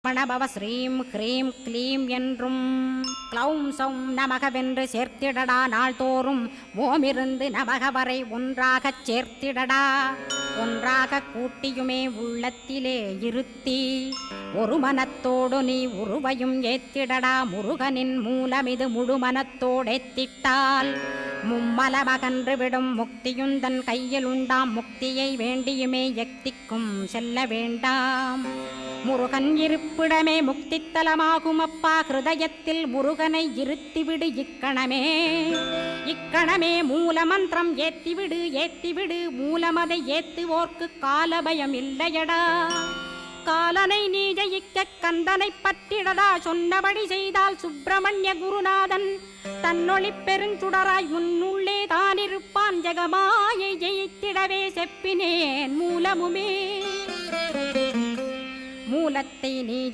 பணபவ ஸ்ரீம் ஹ்ரீம் க்ளீம் என்றும் க்ளௌம் சௌம் நமகவென்று சேர்த்திடடா. நாள்தோறும் ஓமிருந்து நமக வரை ஒன்றாகச் சேர்த்திடடா. ஒன்றாக கூட்டியுமே உள்ளத்திலே இருத்தி ஒரு மனத்தோடு நீ உருவையும் ஏத்திடடா. முருகனின் மூலமிது முழு மனத்தோடேத்திட்டால் மும்மலமகன்று விடும் முக்தியுந்தன் கையில் உண்டாம். முக்தியை வேண்டியுமே எக்திக்கும் செல்ல வேண்டாம். முருகன் இருப்பிடமே முக்தித்தலமாகும் அப்பா. ஹிருதயத்தில் முருகனை இருத்திவிடு இக்கணமே. இக்கணமே மூலமந்திரம் ஏத்திவிடு ஏத்திவிடு. மூலமதை ஏத்துவோர்க்கு காலபயம் இல்லையடா. காலனை நீ ஜெயிக்க கந்தனை பற்றிடடா. சொன்னபடி செய்தால் சுப்பிரமணிய குருநாதன் தன்னொளி பெருஞ்சுடராய் முன்னுள்ளே தானிருப்பான். ஜெகமாயை ஜெயித்திடவே செப்பினேன் மூலமுமே. மூலத்தை நீ